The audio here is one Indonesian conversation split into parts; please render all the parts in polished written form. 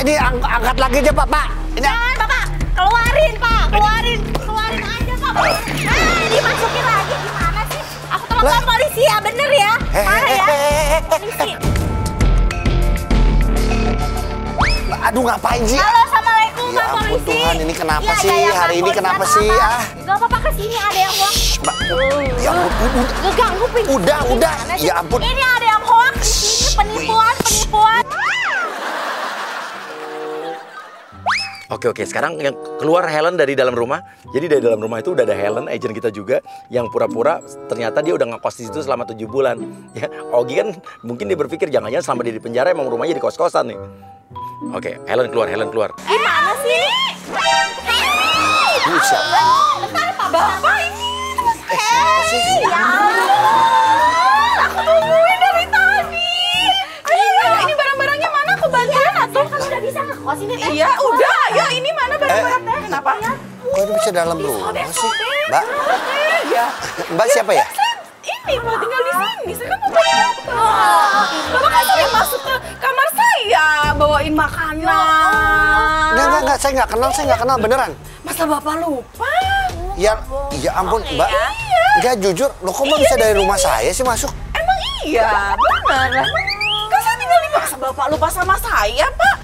ini angkat lagi aja Pak. Ini... Jangan Bapak, keluarin Pak, keluarin aja Pak. Dimasukin lagi gimana sih? Aku telepon polisi ya, bener ya? Parah ya? Polisi. Aduh ngapain sih? Halo, assalamualaikum Ya Pak ampun Polisi. Tuhan, ini kenapa sih? Ya, Hari ini kenapa sih? Gak apa-apa, kesini ada yang hoax. Ya ampun, Ganggu pingin. udah. Ya ampun. Ini ada yang hoax di sini, penipuan. Oke, sekarang yang keluar Helen dari dalam rumah. Jadi dari dalam rumah itu udah ada Helen, agent kita juga, yang pura-pura ternyata dia udah ngekos di situ selama 7 bulan. Ya, Ogi kan mungkin dia berpikir jangan-jangan selama dia di penjara emang rumahnya di kos-kosan nih. Oke, Helen keluar. Gimana sih? Buset. Bentar Pak, Bapak ini. Ya aku tungguin dari tadi. Ayo, ini barang-barangnya mana? Aku bantuin atuh. Kan udah bisa ngekos ini. Iya, udah. Ayo, ini mana barang-barangnya? Kenapa? Kok ini bisa dalam rumah sih? Mbak? Iya. Mbak siapa ya? Ini mau tinggal di sini. Saya kan mau Bapak kan sering masuk ke kamar saya bawain makanan. Enggak, saya nggak kenal beneran. Masa Bapak lupa? Ya ampun, Mbak. Enggak, jujur, lo kok Mbak bisa dari rumah saya sih masuk? Emang iya, benar. Kan saya tinggal di masa Bapak lupa sama saya, Pak.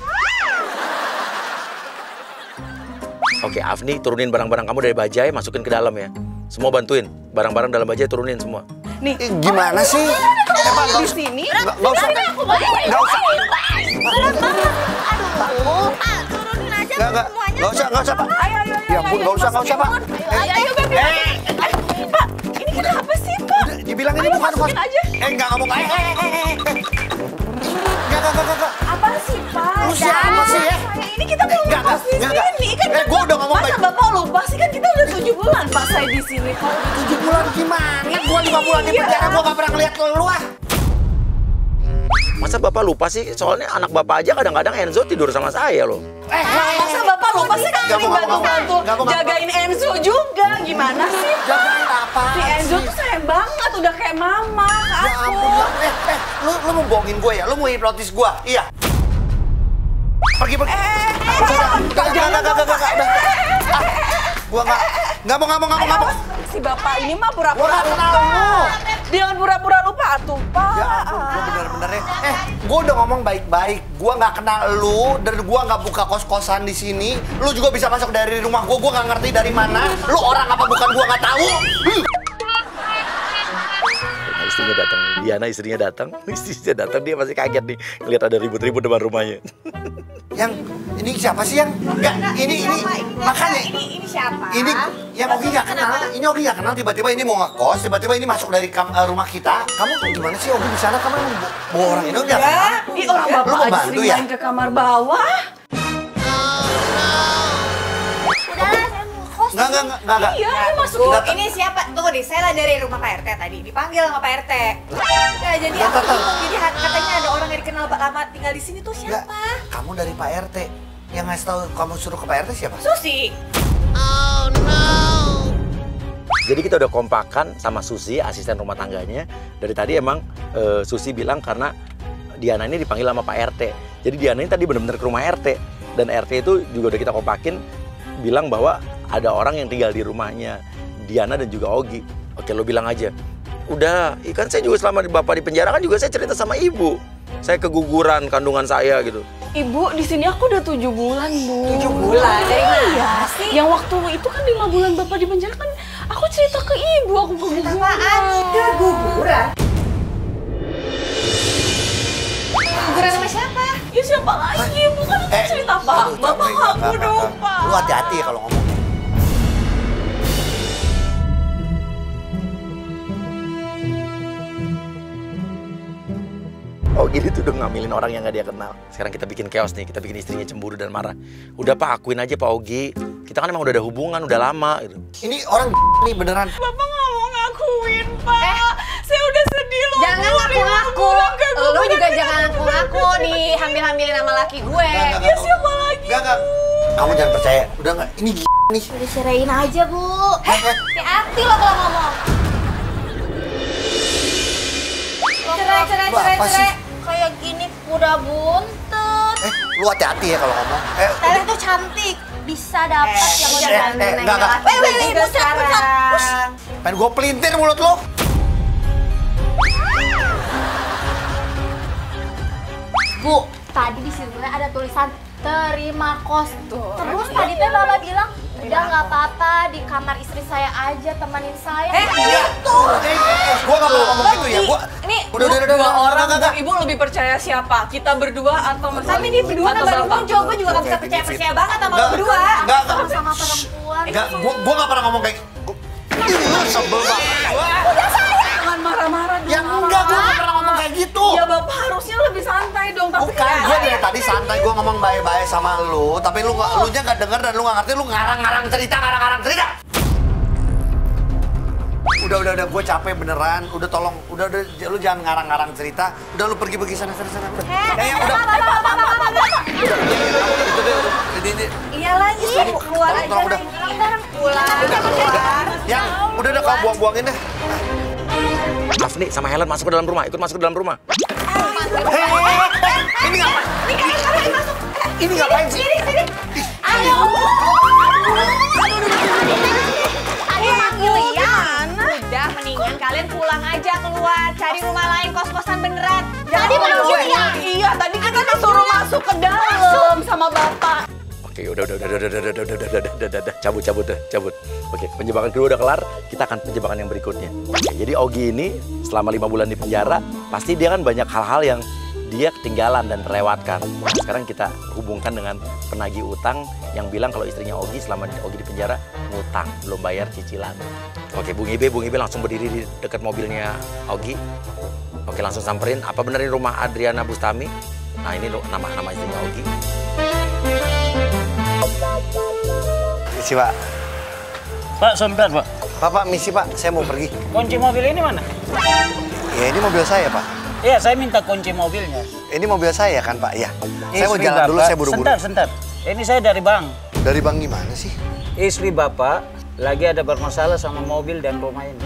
Oke, Afni turunin barang-barang kamu dari bajai, masukin ke dalam ya. Semua bantuin, barang-barang dalam bajai turunin semua. Nih, Gimana sih? di sini. Nggak usah. Nggak usah. Aduh, Pak, turunin aja semuanya. Nggak usah, Pak. Ya ampun, nggak usah, Pak. Ayo, Pak, ini kenapa sih, Pak? Dibilang ini Ayo, bukan kos. masukin aja. Nggak ngomong. Nggak. Apa sih, Pak? Lu siapa sih ya? Ini kita mau ngekos di sini kan. Gua udah ngomong Masa baik. Bapak lupa sih kan kita udah 7 bulan Pak saya di sini Pak. 7 bulan gimana? Gua 5 bulan di penjara, gua nggak pernah ngeliat lu ah. Masa Bapak lupa sih? Soalnya anak Bapak aja kadang-kadang Enzo tidur sama saya loh. Masa Bapak lupa sih kan sering bantu-bantu jagain Enzo juga. Gimana sih Pak? Jagain apa? Si Enzo tuh sayang banget udah kayak mama ke Ya aku. ampun, lu mau bohongin gue ya? Lu mau hipnotis gue? Iya. Pergi. Enggak. Gua nggak mau. Si Bapak ini mah Gua pura-pura nggak kenal lupa. lu. Jangan pura-pura lupa atuh Pak. Ya ampun, gua bener-bener ya. Gua udah ngomong baik-baik. Gua nggak kenal lu dan gua nggak buka kos-kosan di sini. Lu juga bisa masuk dari rumah gua nggak ngerti dari mana. Lu orang apa bukan gua nggak tahu. Istrinya datang, Diana istrinya datang, dia pasti kaget nih ngeliat ada ribut-ribut depan rumahnya. Yang ini siapa sih yang? Enggak, ini makanya. Ini siapa? Ini yang Ogi nggak kenal. Ini Ogi nggak kenal. Tiba-tiba ini mau ngekos. Tiba-tiba ini masuk dari rumah kita. Kamu gimana sih Ogi di sana? Kamu bawa orang ini nggak kenal? Ih, orang Lu Bapak mau aja bantu sering ya? main ke kamar bawah. Udahlah, saya mau kos. Enggak. Iya, masuk. Bu, ini siapa? Tunggu nih, saya lah dari rumah Pak RT tadi. Dipanggil sama Pak RT. Ya, jadi aku bingung. Jadi katanya ada orang yang dikenal lama tinggal di sini tuh Enggak. siapa? Kamu dari Pak RT. Yang ngasih tahu kamu suruh ke Pak RT siapa? Susi. Jadi kita udah kompakan sama Susi, asisten rumah tangganya. Dari tadi emang Susi bilang karena Diana ini dipanggil sama Pak RT. Jadi Diana ini tadi benar-benar ke rumah RT. Dan RT itu juga udah kita kompakin bilang bahwa ada orang yang tinggal di rumahnya Diana dan juga Ogi. Oke, lo bilang aja. Udah, kan saya juga selama Bapak di penjara kan juga saya cerita sama ibu. Saya keguguran kandungan saya gitu. Ibu, di sini aku udah 7 bulan, Bu. 7 bulan? Dari mana sih? Yang waktu itu kan 5 bulan Bapak di penjara kan aku cerita ke Ibu, aku keguguran. Apaan? Keguguran? Keguguran sama siapa? Ya siapa lagi? Ibu kan aku cerita Pak. Bapak aku dong, Pak. Lu hati-hati ya kalau ngomong. Oh gini tuh udah ngambilin orang yang gak dia kenal. Sekarang kita bikin chaos nih, kita bikin istrinya cemburu dan marah. Udah Pak, akuin aja Pak Ogi. Kita kan emang udah ada hubungan, udah lama gitu. Ini orang nih beneran. Bapak nggak mau ngakuin, Pak. Saya udah sedih loh. Jangan ngaku-ngaku. Lu juga jangan ngaku-ngaku dihamil-hamilin sama laki gue. Ya siapa lagi? Enggak. Kamu jangan percaya. Udah nggak? Ini nih. Udah ceraiin aja, Bu. Hati-hati lo kalau ngomong. Cerai. Apa sih? Kayak gini udah buntut. Lu hati-hati ya kalau ngomong. Kalian tuh cantik, bisa dapat yang enggak. Wih, buset. Pengen gue pelintir mulut lu. Bu, tadi di sirkulnya ada tulisan terima kos. Terus tadi teh Bapak bilang, udah nggak apa-apa di kamar istri saya aja, temenin saya. Gitu. Gue nggak mau ngomong gitu ya. Ini Udah. dua orang, Ibu lebih percaya siapa? Kita berdua atau mertua? Tapi ini berdua kan baru muncul, gue juga nggak bisa percaya banget sama lo berdua. Enggak. Sama perempuan. Enggak, gue nggak pernah ngomong kayak. Lu sebel banget. Udah saya. Jangan marah-marah dong. Ya enggak, gue nggak pernah ngomong kayak gitu. Ya Bapak harusnya lebih santai dong. Tapi Bukan, gue dari tadi santai, gue ngomong baik-baik sama lu, tapi lu nya nggak denger dan lu nggak ngerti, lu ngarang-ngarang cerita. Udah, gue capek beneran. Udah tolong, udah, lu jangan ngarang-ngarang cerita. Udah lu pergi sana. Udah. Udah. Itu deh, ini. Iya lagi, keluar aja. Udah. Pulang. Yang, udah kau buang-buangin deh. Afni sama Helen masuk ke dalam rumah, ikut masuk ke dalam rumah. Ini ngapain? Ini ngapain sih? Sini. Ayo. Ayo manggil ya. Udah mendingan kalian pulang aja keluar, cari rumah lain, kos-kosan beneran. Tadi manggil ya. Iya, tadi kita disuruh masuk ke dalam sama Bapak. Oke, udah. Cabut. Oke, penjebakan kedua udah kelar, kita akan penjebakan yang berikutnya. Oke, jadi Ogi ini selama 5 bulan di penjara, pasti dia kan banyak hal-hal yang dia ketinggalan dan terlewatkan. Nah, sekarang kita hubungkan dengan penagih utang yang bilang kalau istrinya Ogi selama Ogi di penjara ngutang, belum bayar cicilan. Oke, Bung Ibe langsung berdiri di dekat mobilnya Ogi. Oke, langsung samperin. Apa benar ini rumah Adriana Bustami? Nah, ini nama istrinya Ogi. Misi, Pak. Pak, sebentar, Pak. Pak, misi, Pak. Saya mau pergi. Kunci mobil ini mana? Ya, ini mobil saya, Pak. Iya, saya minta kunci mobilnya. Ini mobil saya kan, Pak? Ya. Saya mau Istri jalan dulu, Bapak- saya buru-buru. Sebentar. Ini saya dari bank. Dari bank gimana sih? Istri Bapak lagi ada bermasalah sama mobil dan rumah ini.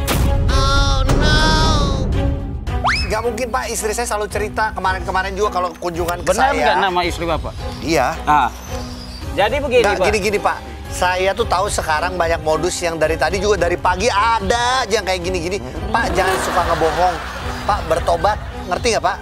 Gak mungkin, Pak. Istri saya selalu cerita kemarin juga kalau kunjungan ke Benar saya. nggak nama istri Bapak? Iya. Nah, jadi begini, Nggak, Pak. gini, Pak. Saya tuh tahu sekarang banyak modus yang dari tadi juga dari pagi ada aja yang kayak gini-gini. Pak, jangan suka ngebohong. Pak, bertobat. Ngerti nggak, Pak?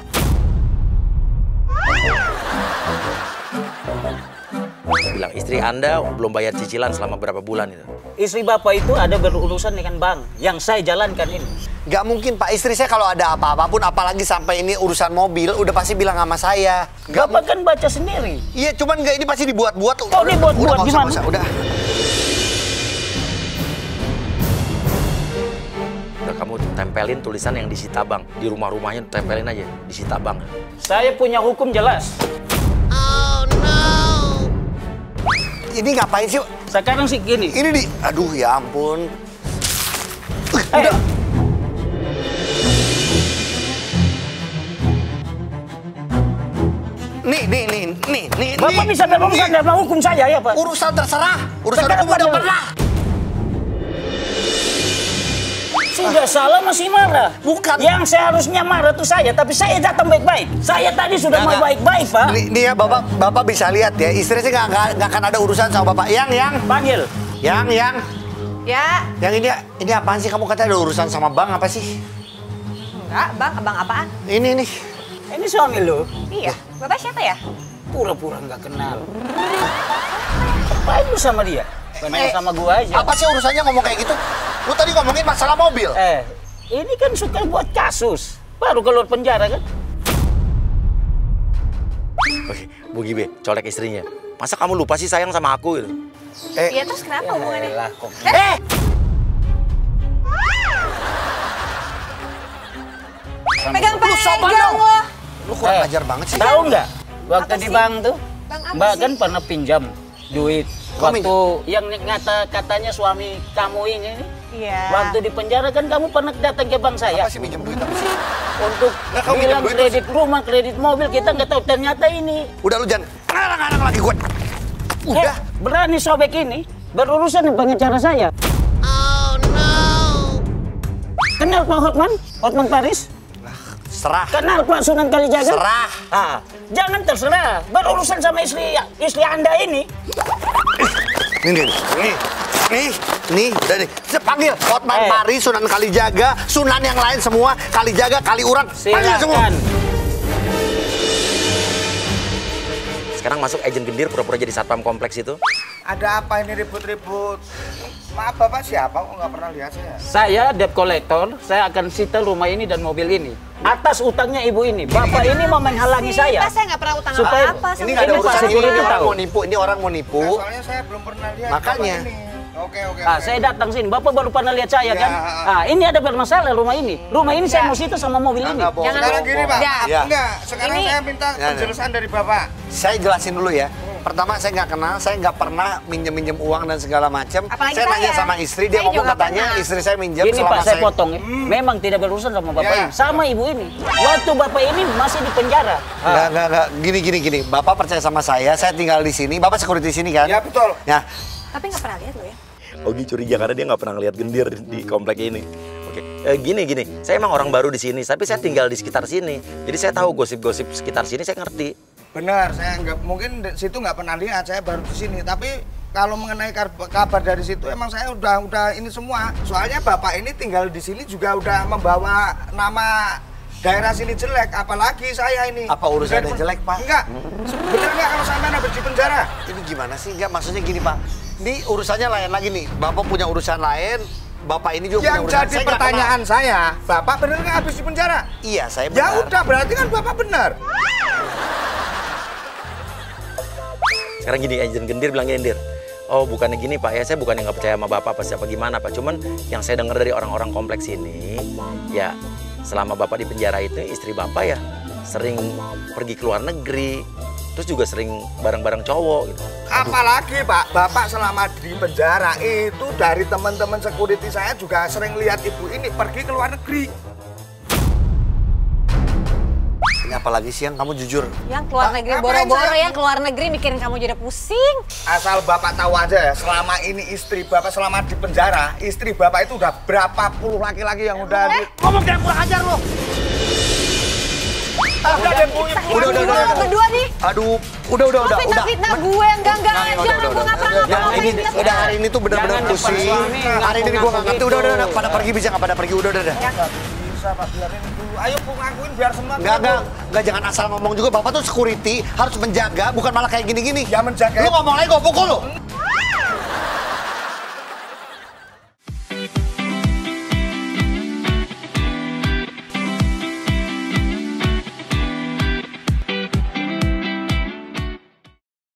Bilang istri Anda belum bayar cicilan selama berapa bulan itu. Istri Bapak itu ada berurusan dengan bank yang saya jalankan ini. Nggak mungkin, Pak. Istri saya kalau ada apa-apapun, apalagi sampai ini urusan mobil, udah pasti bilang sama saya. Nggak Bapak kan baca sendiri. Iya, cuman nggak, ini pasti dibuat-buat. Oh, dibuat-buat nggak usah, gimana? nggak usah, udah. Udah kamu tempelin tulisan yang disita bank. Di rumah-rumahnya tempelin aja, disita bank. Saya punya hukum jelas. Ini ngapain sih? Sekarang sih gini. Ini aduh ya ampun. Udah. Nih. Bapak bisa berurusan dalam hukum saya ya, Pak? Urusan terserah. Urusan Sekarang hukum udah Pak, pernah. Sudah salah masih marah. Bukan. Yang seharusnya marah tuh saya, tapi saya datang baik-baik. Saya tadi sudah mau baik-baik, Pak. Nih ya, Bapak bisa lihat ya, istri saya nggak akan ada urusan sama Bapak. Yang. Panggil. Yang. Ya, Yang ini apaan sih? Kamu katanya ada urusan sama bank apa sih? enggak, Bang apaan? Ini nih. Ini suami lu. Iya, Bapak siapa ya? Pura-pura nggak kenal. Ngapain lu sama dia? Kenal sama gua aja. Apa sih urusannya ngomong kayak gitu? Lu tadi ngomongin masalah mobil. Ini kan suka buat kasus. Baru keluar penjara kan? Oke, Bu Gibe, colek istrinya. Masa kamu lupa sih sayang sama aku gitu? Iya, terus kenapa hubungannya? Yaelah, kok. Pegang-pegang lo. Lu kurang ajar banget sih. Tahu nggak? Waktu Apa di sih? bank tuh, Bang apa Mbak sih? kan pernah pinjam duit. Kamu Waktu yang katanya suami kamu ini. Iya. Waktu di penjara kan kamu pernah datang ke bank saya Apa sih minjem duit apa sih? untuk Nah, kamu minjem bilang duit kredit rumah, kredit mobil, kita nggak tahu ternyata ini. Udah lu jangan ngarang-ngarang lagi gue. Udah. Berani sobek ini berurusan dengan pengacara saya. Oh no. Kenal Pak Hotman? Hotman Paris? Serah. Kenal Pak Sunan Kalijaga? Serah. Ah, jangan terserah. Berurusan sama istri Anda ini. Nih, udah nih. Saya panggil Hotman Paris, Sunan Kalijaga, Sunan yang lain semua, Kalijaga, Kaliurang, panggil semua. Silakan. Sekarang masuk agent gendir pura-pura jadi satpam kompleks itu. Ada apa ini ribut-ribut? Maaf Bapak siapa? Kok nggak pernah lihat saya? Saya debt collector. Saya akan sita rumah ini dan mobil ini atas utangnya ibu ini. Bapak ini mau menghalangi saya. Saya nggak pernah utang Supaya- apa-apa sama Ini nggak ada Ini urusan Pak ini, Security orang tahu. mau nipu, ini orang mau nipu. Nah, soalnya saya belum pernah lihat. Makanya. Bapak ini. Oke. Ah, saya datang sini. Bapak baru pernah lihat saya kan? Ah, ini ada bermasalah rumah ini. Rumah ini saya mau sita sama mobil ini. Nggak bohong. Jangan Sekarang gini Pak. Ya. Ya. Enggak. Sekarang Ini- saya minta Ya. penjelasan dari Bapak. Saya jelasin dulu ya. Pertama saya nggak kenal, saya nggak pernah minjem uang dan segala macam. Apalagi Saya nanya saya. sama istri, dia Saya ngomong juga katanya pernah. istri saya minjem Ini selama Pak, saya potong ya. Memang tidak berurusan sama Bapak Ya. ini. Sama ibu ini. Waktu Bapak ini masih di penjara. Nggak. Gini. Bapak percaya sama saya tinggal di sini. Bapak security di sini kan? Ya betul. Ya, Tapi nggak pernah lihat lo ya. Ogi curiga karena dia nggak pernah ngeliat gendir di komplek ini. Oke, gini. Saya emang orang baru di sini, tapi saya tinggal di sekitar sini. Jadi saya tahu gosip-gosip sekitar sini, saya ngerti. Benar, saya nggak mungkin di situ nggak pernah lihat, saya baru di sini. Tapi kalau mengenai kabar dari situ, emang saya udah ini semua. Soalnya Bapak ini tinggal di sini juga udah membawa nama daerah sini jelek, apalagi saya ini. Apa urusannya jelek, Pak? Enggak, bener nggak kalau sampai habis di penjara? ini gimana sih? Enggak, maksudnya gini Pak. Ini urusannya lain lagi nih. Bapak punya urusan lain, Bapak ini juga Yang punya urusan. jadi Saya nggak pertanyaan saya, Bapak bener nggak habis di penjara? kenal. Iya, saya Ya benar. udah, berarti kan Bapak benar. Sekarang gini, agent gendir bilang gendir. Oh bukannya gini Pak ya, saya bukannya nggak percaya sama Bapak apa siapa gimana Pak. Cuman yang saya dengar dari orang-orang kompleks ini, ya selama Bapak di penjara itu istri Bapak ya sering pergi ke luar negeri. Terus juga sering bareng-bareng cowok gitu. Apalagi Pak, Bapak selama di penjara itu dari teman-teman security saya juga sering lihat ibu ini pergi ke luar negeri. Ini apalagi sih yang kamu jujur? Yang keluar negeri ngapain boro-boro, saya- yang keluar negeri mikirin kamu jadi pusing. Asal Bapak tahu aja ya, selama ini istri Bapak selama di penjara, istri Bapak itu udah berapa puluh laki-laki yang udah Ngomong jangan kurang ajar lo. udah deh Bu, Ibu. Udah. Berdua nih. Aduh, udah. Fitnah gue enggak aja. Gue nggak pernah Ya, ini ngapa-ngapain. udah hari ini tuh benar-benar Jangan depan pusing. suami, Hari ini gua nggak ngerti. Udah. Pada pergi bisa nggak pada pergi? Udah. Bisa Pak, biarin dulu. Ayo Bu, ngakuin biar semua Enggak, jangan asal ngomong juga. Bapak tuh security, harus menjaga, bukan malah kayak gini-gini. Ya menjaga. Lu ngomong lagi, gua pukul lu.